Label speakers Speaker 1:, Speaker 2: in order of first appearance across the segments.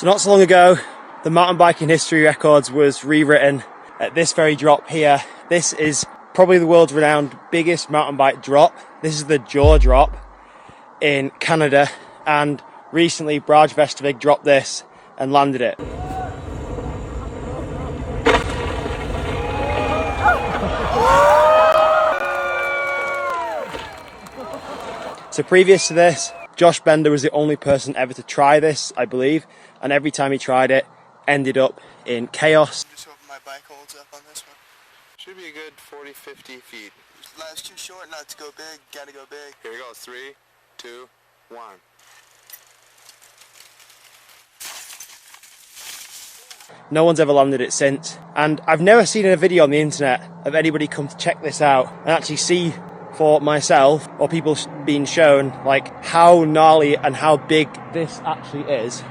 Speaker 1: So not so long ago, the mountain biking history records was rewritten at this very drop here. This is probably the world's renowned biggest mountain bike drop. This is the Jah Drop in Canada, and recently Brage Vestavik dropped this and landed it. So previous to this, Josh Bender was the only person ever to try this, I believe, and every time he tried it, ended up in chaos.
Speaker 2: Just hoping my bike holds up on this one.
Speaker 3: Should be a good 40-50 feet.
Speaker 2: Life's too short not to go big, gotta go big.
Speaker 3: Here we go, 3, 2, 1.
Speaker 1: No one's ever landed it since, and I've never seen a video on the internet of anybody come to check this out and actually see for myself, or people being shown, like how gnarly and how big this actually is.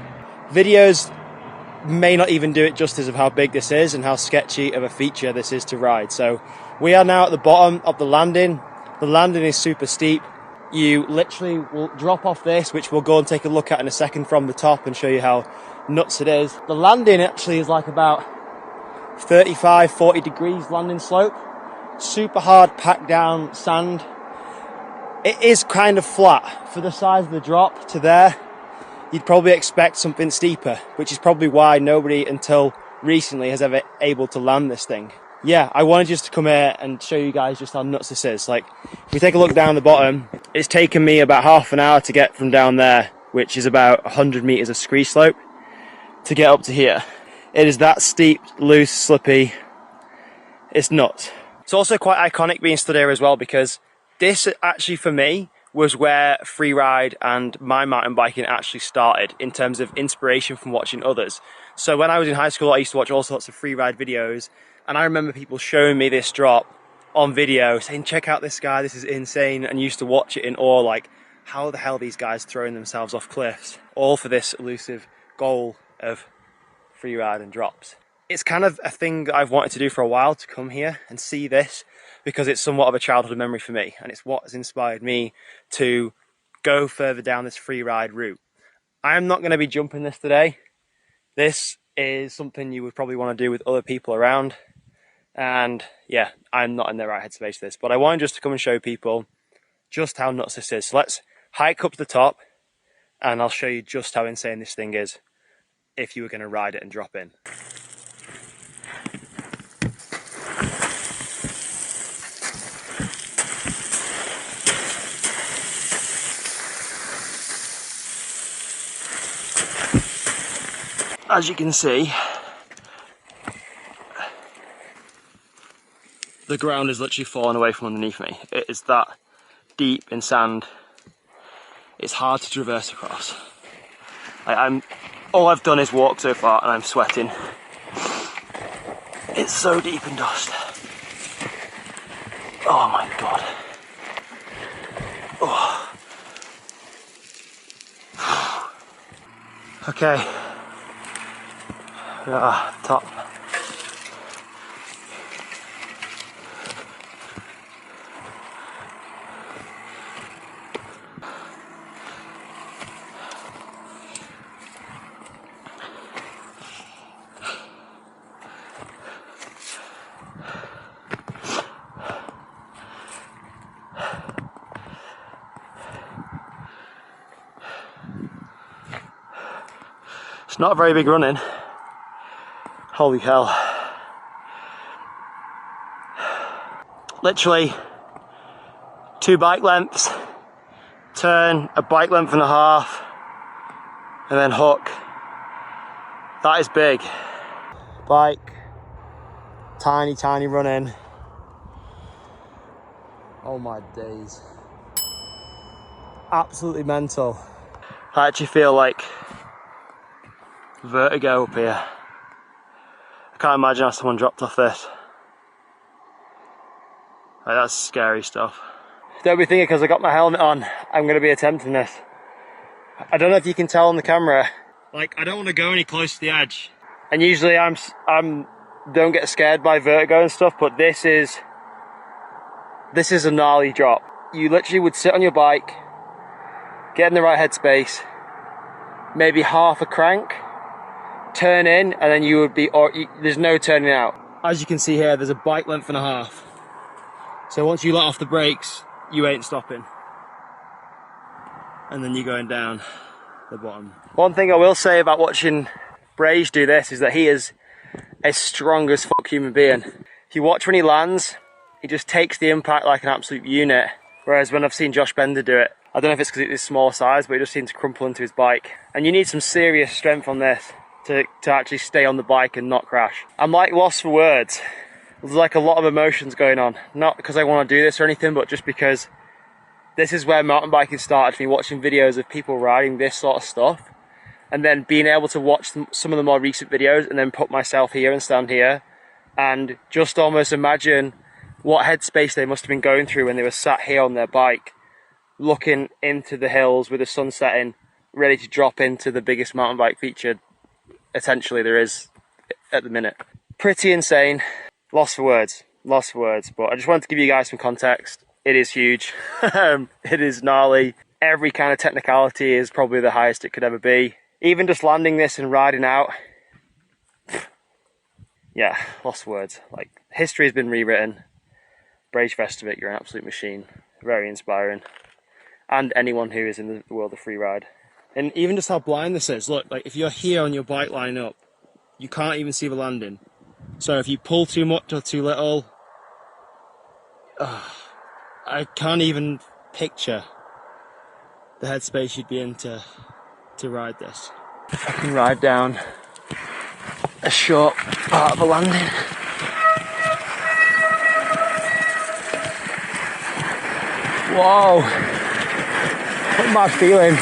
Speaker 1: Videos may not even do it justice of how big this is and how sketchy of a feature this is to ride. So we are now at the bottom of the landing. The landing is super steep. You literally will drop off this, which we'll go and take a look at in a second from the top and show you how nuts it is. The landing actually is like about 35-40 degrees landing slope. Super hard packed down sand. It is kind of flat for the size of the drop to there. You'd probably expect something steeper, which is probably why nobody until recently has ever able to land this thing. Yeah, I wanted just to come here and show you guys just how nuts this is. Like, if we take a look down the bottom, it's taken me about half an hour to get from down there, which is about 100 meters of scree slope, to get up to here. It is that steep, loose, slippy. It's nuts. It's also quite iconic being stood here as well, because this actually for me was where freeride and my mountain biking actually started in terms of inspiration from watching others. So when I was in high school, I used to watch all sorts of freeride videos, and I remember people showing me this drop on video saying, check out this guy, this is insane, and used to watch it in awe, like, how the hell are these guys throwing themselves off cliffs, all for this elusive goal of freeride and drops. It's kind of a thing that I've wanted to do for a while, to come here and see this, because it's somewhat of a childhood memory for me, and it's what has inspired me to go further down this freeride route. I am not going to be jumping this today. This is something you would probably want to do with other people around, and yeah, I'm not in the right headspace for this, but I wanted just to come and show people just how nuts this is. So let's hike up to the top, and I'll show you just how insane this thing is if you were going to ride it and drop in. As you can see, the ground is literally falling away from underneath me. It is that deep in sand. It's hard to traverse across. All I've done is walk so far and I'm sweating. It's so deep in dust. Oh my god. Oh. Okay. Top. It's not a very big run in. Holy hell. Literally 2 bike lengths, turn, a bike length and a half, and then hook. That is big. Bike, tiny run in. Oh my days. Absolutely mental. I actually feel like vertigo up here. I can't imagine how someone dropped off this. Like, that's scary stuff. Don't be thinking because I got my helmet on, I'm going to be attempting this. I don't know if you can tell on the camera. Like, I don't want to go any closer to the edge. And usually I'm don't get scared by vertigo and stuff, but this is a gnarly drop. You literally would sit on your bike, get in the right headspace, maybe half a crank, turn in and then you would be, there's no turning out. As you can see here, there's a bike length and a half. So once you let off the brakes, you ain't stopping. And then you're going down the bottom. One thing I will say about watching Brage do this is that he is a strong as fuck human being. If you watch when he lands, he just takes the impact like an absolute unit. Whereas when I've seen Josh Bender do it, I don't know if it's because it's his small size, but he just seems to crumple into his bike. And you need some serious strength on this to actually stay on the bike and not crash. I'm like lost for words. There's like a lot of emotions going on. Not because I want to do this or anything, but just because this is where mountain biking started for me, watching videos of people riding this sort of stuff. And then being able to watch some of the more recent videos and then put myself here and stand here and just almost imagine what headspace they must have been going through when they were sat here on their bike, looking into the hills with the sun setting, ready to drop into the biggest mountain bike feature potentially there is at the minute. Pretty insane. Lost for words, but I just wanted to give you guys some context. It is huge. It is gnarly. Every kind of technicality is probably the highest it could ever be. Even just landing this and riding out, yeah, lost for words. Like, history has been rewritten. Brage Vestavik, you're an absolute machine. Very inspiring. And anyone who is in the world of freeride. And even just how blind this is. Look, like if you're here on your bike line up, you can't even see the landing. So if you pull too much or too little, I can't even picture the headspace you'd be in to ride this. I can ride down a short part of a landing. Whoa! What a mad feeling.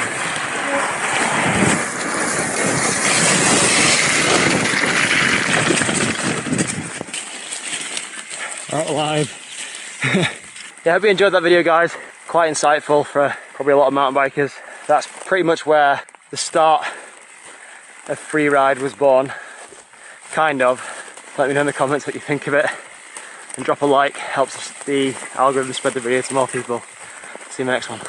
Speaker 1: Out alive. Yeah, I hope you enjoyed that video, guys. Quite insightful for probably a lot of mountain bikers. That's pretty much where the start of freeride was born. Kind of. Let me know in the comments what you think of it. And drop a like, helps the algorithm spread the video to more people. See you in the next one.